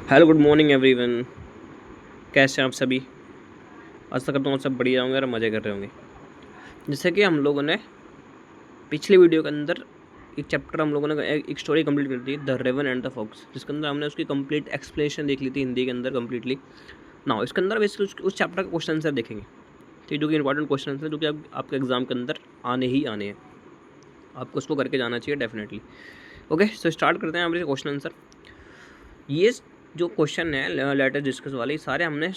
Hello good morning everyone. कैसे हैं आप सभी? आशा करता हूँ आप सब बढ़िया होंगे और मज़े कर रहे होंगे। जैसे कि हम लोगों ने पिछली वीडियो के अंदर एक चैप्टर हम लोगों ने एक स्टोरी कंप्लीट कर दी, the raven and the fox, जिसके अंदर हमने उसकी कंप्लीट एक्सप्लेनेशन देख ली थी हिंदी के अंदर कम्प्लीटली। ना इसके अंदर बेसिकली उस चैप्टर का क्वेश्चन आंसर देखेंगे, ठीक, जो कि इंपॉर्टेंट क्वेश्चन आंसर जो कि आपके एग्जाम के अंदर आने ही आने हैं, आपको उसको करके जाना चाहिए डेफिनेटली। ओके, सो स्टार्ट करते हैं हमारे क्वेश्चन आंसर। ये जो क्वेश्चन है लेटर डिस्कस वाले सारे हमने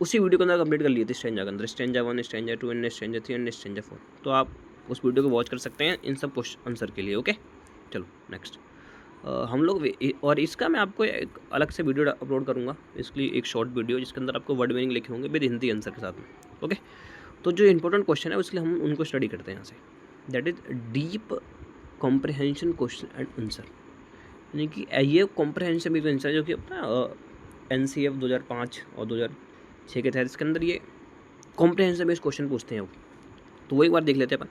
उसी वीडियो के अंदर कंप्लीट कर लिए थे, स्ट्रेंजा के अंदर, stanza 1, stanza 2 and stanza 3 and stanza 4। तो आप उस वीडियो को वॉच कर सकते हैं इन सब क्वेश्चन आंसर के लिए। ओके, चलो नेक्स्ट। हम लोग और इसका मैं आपको एक अलग से वीडियो अपलोड करूँगा, इसलिए एक शॉर्ट वीडियो जिसके अंदर आपको वर्ड मीनिंग लिखे होंगे विद हिंदी आंसर के साथ में। ओके, तो जो इंपॉर्टेंट क्वेश्चन है उसके लिए हम उनको स्टडी करते हैं यहाँ से। That is deep comprehension question and answer, यानी कि ये कॉम्प्रहेंशन भी आंसर जो कि अपना NCF 2005 और 2006 के तहत इसके अंदर ये कॉम्प्रहेंशन बेस्ड क्वेश्चन पूछते हैं वो। तो वो एक बार देख लेते हैं अपन।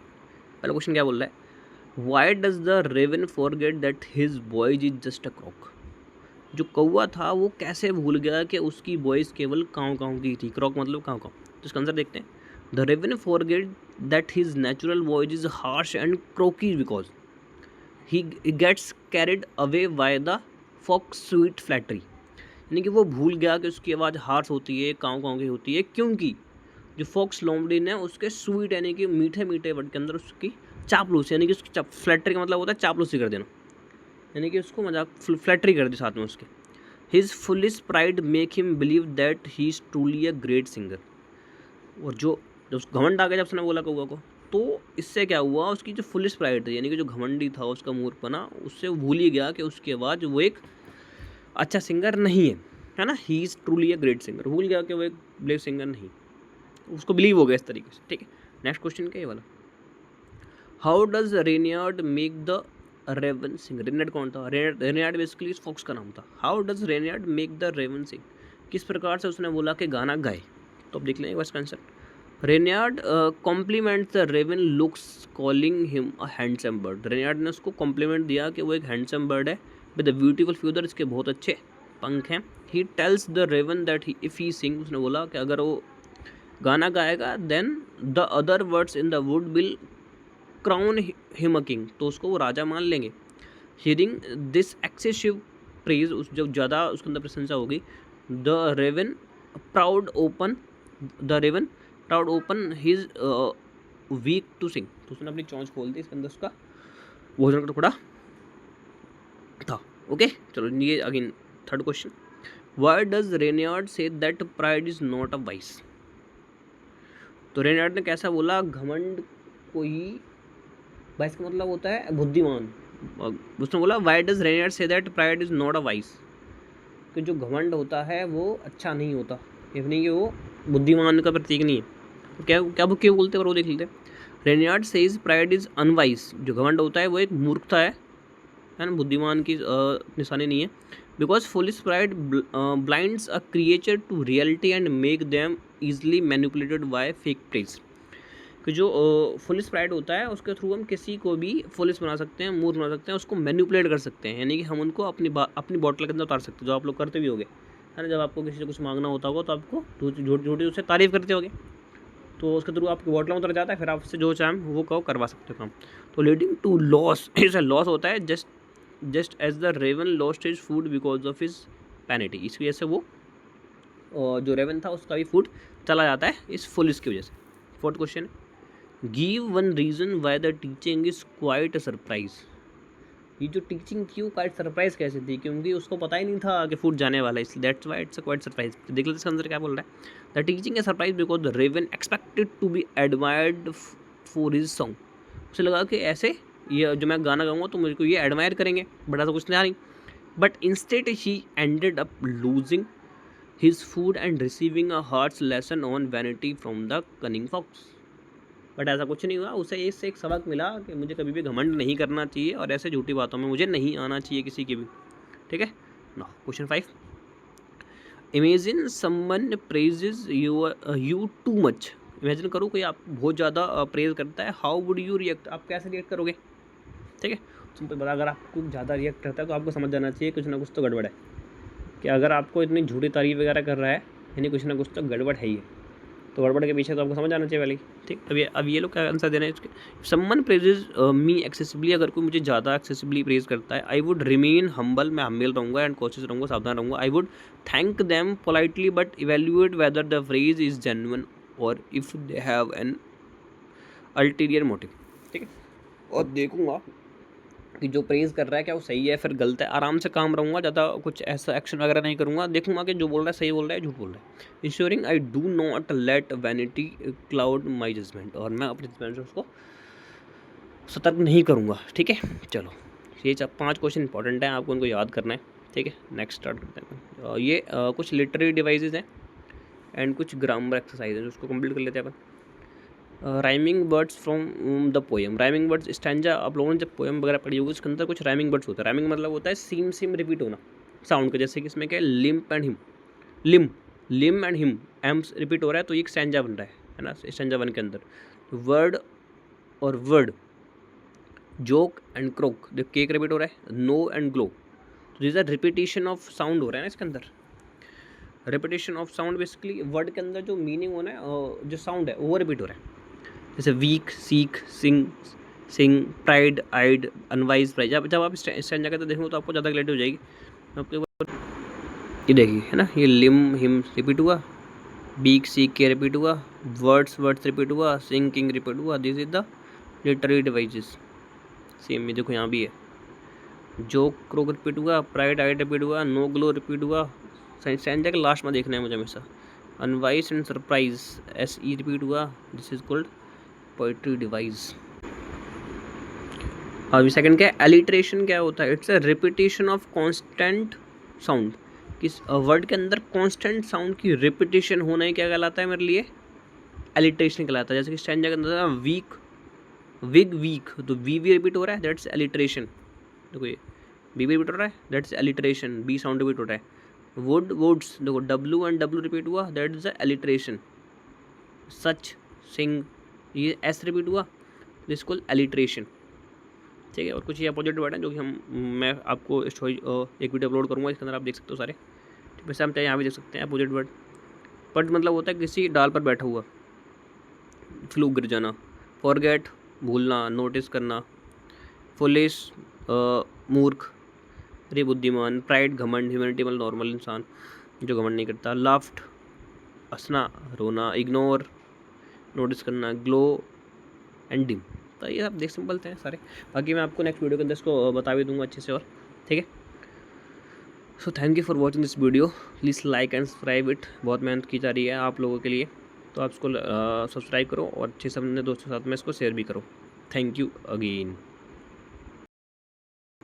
पहला क्वेश्चन क्या बोल रहा है, why does the raven forget that his voice is just a croak. जो कौवा था वो कैसे भूल गया कि उसकी बॉयज केवल काँव काँव की थी। क्रॉक मतलब काँव काँव। तो इसका आंसर देखते हैं। The raven forget that his natural voice is harsh and croaky because he gets carried away by the fox sweet flattery, यानी कि वो भूल गया कि उसकी आवाज़ हार्श होती है, काँव काँव की होती है, क्योंकि जो फॉक्स लोमड़ी ने उसके स्वीट यानी कि मीठे मीठे वर्ड के अंदर उसकी चापलूसी, यानी कि उसकी फ्लैटरी का मतलब होता है चापलूसी कर देना, यानी कि उसको मजाक फ्लैटरी कर दी साथ में उसके। His foolish pride make him believe that he is truly a great singer. और जो उस घमंड आ गया जब उसने बोला कौवा को, तो इससे क्या हुआ, उसकी जो फुलिश प्राइड थी यानी कि जो घमंडी था उसका मूर्खपना, उससे वो भूल ही गया कि उसकी आवाज़ वो एक अच्छा सिंगर नहीं है ना। He is truly a great singer, भूल गया कि वो एक ग्रेट सिंगर नहीं, उसको बिलीव हो गया इस तरीके से। ठीक है, नेक्स्ट क्वेश्चन क्या ये वाला, how does Reynard make the raven sing. Reynard कौन था? रेनियार्ड बेसिकली इस फॉक्स का नाम था। How does Reynard make the raven sing, किस प्रकार से उसने बोला कि गाना गाए। तो अब देख लेंगे इसका answer. Reynard compliment the raven looks calling him a handsome bird. Reynard ने उसको कॉम्प्लीमेंट दिया कि वो एक हैंडसम बर्ड है विद द ब्यूटीफुल फ्यूदर, इसके बहुत अच्छे पंख हैं। He tells the raven that if he sing, उसने बोला कि अगर वो गाना गाएगा then the other birds in the wood will crown him a king, तो उसको वो राजा मान लेंगे। हियरिंग दिस एक्सेसिव प्रेज, उस जब ज़्यादा उसके अंदर प्रशंसा होगी, the raven proud open the raven proud open his beak to sing, तो उसने अपनी चोंच खोल दी, इसके अंदर उसका भोजन का टुकड़ा था। ओके, चलो ये again third question, why does Reynard say that pride is not a vice. तो रेनियार्ड ने कैसा बोला, घमंड को ही, वाइस का मतलब होता है बुद्धिमान। उसने बोला Y does Reynard say that pride is not a vice, कि जो घमंड होता है वो अच्छा नहीं होता, यानी कि वो बुद्धिमान का प्रतीक नहीं है। तो क्या क्या वो क्यों बोलते हैं, और वो देख लेते हैं। रेनियार्ड सेज प्राइड इज अनवाइज, जो घमंड होता है वो एक मूर्खता है ना, बुद्धिमान की निशानी नहीं है। Because foolish pride blinds a creature to reality and make them easily manipulated by fake praise, कि जो फुलिश प्राइड होता है उसके थ्रू हम किसी को भी फुलिश बना सकते हैं, मूर्ख बना सकते हैं, उसको मैनिपुलेट कर सकते हैं, यानी कि हम उनको अपनी बॉटल के अंदर उतार सकते हैं, जो आप लोग करते भी होगे है ना। जब आपको किसी से कुछ मांगना होता होगा तो आपको झूठी उससे तारीफ करते होगे, तो उसके थ्रू आपकी बॉटल में उतर जाता है, फिर आपसे जो चाहें वो कहो करवा सकते हो काम। तो लीडिंग टू लॉस, ऐसा लॉस होता है just as the raven lost his food because of his vanity, इस वजह से वो जो रेवन था उसका भी फूड चला जाता है इस फुलिश की वजह से। Fourth question, give one reason why the teaching is quite a surprise. ये जो टीचिंग थी वो क्वाइट सरप्राइज कैसे थी, क्योंकि उसको पता ही नहीं था कि फूड जाने वाला है, इसलिए that's why it's a quite surprise. देख लेते इसके अंदर क्या बोल रहा है, the teaching a surprise because the raven expected to be admired for his song. उसे लगा कि ऐसे ये जो मैं गाना गाऊंगा तो मुझे को ये एडमायर करेंगे, बड़ा तो कुछ नहीं। But instead he ended up losing his food and receiving a harsh lesson on vanity from the cunning fox. But ऐसा कुछ नहीं हुआ, उसे इससे एक सबक मिला कि मुझे कभी भी घमंड नहीं करना चाहिए और ऐसे झूठी बातों में मुझे नहीं आना चाहिए किसी की भी। ठीक है ना। Question 5, imagine someone praises you too much. Imagine करो कोई आप बहुत ज़्यादा प्रेज करता है, हाउ वुड यू रिएक्ट, आप कैसे रिएक्ट करोगे। ठीक है, सिंपल बता, अगर आपको ज़्यादा रिएक्ट करता है तो आपको समझ जाना चाहिए कुछ ना कुछ तो गड़बड़ है। कि अगर आपको इतनी झूठी तारीफ वगैरह कर रहा है यानी कुछ ना कुछ तो गड़बड़ है ही है। तो गड़बड़ के पीछे तो आपको समझ आना चाहिए पहले ही, ठीक। अब ये लोग क्या आंसर दे रहे हैं इसके, समवन प्रेजेज मी एक्सेसिबली, अगर कोई मुझे ज़्यादा एक्सेसिबली प्रेज करता है, आई वुड रिमेन हम्बल, मैं हम्बल रहूँगा एंड कोशिश रहूँगा, सावधान रहूँगा। I would thank them politely but evaluate whether the praise is genuine और if they have an ulterior motive, ठीक है। और देखूंगा कि जो प्रेज कर रहा है क्या वो सही है फिर गलत है, आराम से काम रहूँगा, ज़्यादा कुछ ऐसा एक्शन वगैरह नहीं करूँगा, देखूंगा कि जो बोल रहा है सही बोल रहा है झूठ बोल रहा है। Ensuring I do not let vanity cloud my judgment, और मैं अपने जजमेंट से उसको सतर्क नहीं करूँगा, ठीक है। चलो ये 5 क्वेश्चन इंपॉर्टेंट हैं, आपको उनको याद करना है, ठीक है। नेक्स्ट स्टार्ट करते हैं। ये कुछ लिटरेरी डिवाइसेज हैं एंड कुछ ग्रामर एक्सरसाइज हैं, उसको कंप्लीट कर लेते हैं अपन। Rhyming words from the poem, rhyming words stanza, आप लोगों ने जब पोएम वगैरह पढ़ी होगी उसके अंदर कुछ राइमिंग वर्ड्स होता है। राइमिंग मतलब होता है सेम रिपीट होना साउंड का, जैसे कि इसमें क्या है limp and him, limb and him, AIIMS repeat हो रहा है तो ये एक स्टैंजा बन रहा है ना, स्टैंजा 1 के अंदर। वर्ड और वर्ड, जोक एंड क्रोक, देखो केक रिपीट हो रहा है, नो एंड ग्लो, तो this are repetition of sound हो रहा है ना इसके अंदर। Repetition of sound basically word के अंदर जो मीनिंग होना है, जो साउंड है वो रिपीट हो रहा है, जैसे वीक, सीक, सिंग, प्राइड, आइड, अनवाइज, प्राइज। जब आप स्टैंजा करते देखो तो आपको ज़्यादा क्लैरिटी हो जाएगी। आपके ये देखिए है ना, ये लिम हिम रिपीट हुआ, बीक सीक के रिपीट हुआ, वर्ड्स रिपीट हुआ, सिंग किंग रिपीट हुआ, this is the literary devices. Same ये देखो यहाँ भी है, जोक क्रोक रिपीट हुआ, प्राइड आइड रिपीट हुआ, नो ग्लो रिपीट हुआ, स्टैंजा के लास्ट में देखना है मुझे हमेशा, unwise and surprise S E repeat हुआ, this is called poetry device. अभी सेकंड क्या है, एलिट्रेशन क्या होता है, it's a repetition of constant sound, किस वर्ड के अंदर कांस्टेंट साउंड की रिपीटेशन होना ही क्या कहलाता है मेरे लिए, एलिट्रेशन कहलाता है। जैसे कि स्टैंजा के अंदर वीक, विग वीक, तो वी रिपीट हो रहा है, दैट्स एलिट्रेशन। देखो ये बी रिपीट हो रहा है, that's alliteration, B sound repeat हो रहा है। वुड वुड्स, देखो डब्ल्यू एंड डब्ल्यू रिपीट हुआ, that is alliteration. Such, sing, ये एस रिपीट हुआ, दिस कॉल्ड एलिट्रेशन, ठीक है। और कुछ ये अपोजिट वर्ड हैं जो कि मैं आपको एक वीडियो अपलोड करूँगा, इसके अंदर आप देख सकते हो सारे, वैसे हम चाहे यहाँ भी देख सकते हैं अपोजिट वर्ड। पट मतलब होता है किसी डाल पर बैठा हुआ, फ्लू गिर जाना, फॉरगेट भूलना, नोटिस करना, फुलिश मूर्ख, रे बुद्धिमान, प्राइड घमंड, ह्यूमैनिटी मतलब नॉर्मल इंसान जो घमंड नहीं करता, लाफ्ट हंसना, रोना, इग्नोर नोटिस करना, ग्लो एंड डिम। तो ये सब देख सिंपल थे सारे, बाकी मैं आपको नेक्स्ट वीडियो के अंदर इसको बता भी दूंगा अच्छे से, और ठीक है। So thank you for watching this video, please like and subscribe it, बहुत मेहनत की जा रही है आप लोगों के लिए, तो आप इसको सब्सक्राइब करो और अच्छे से अपने दोस्तों के साथ में इसको शेयर भी करो। Thank you again.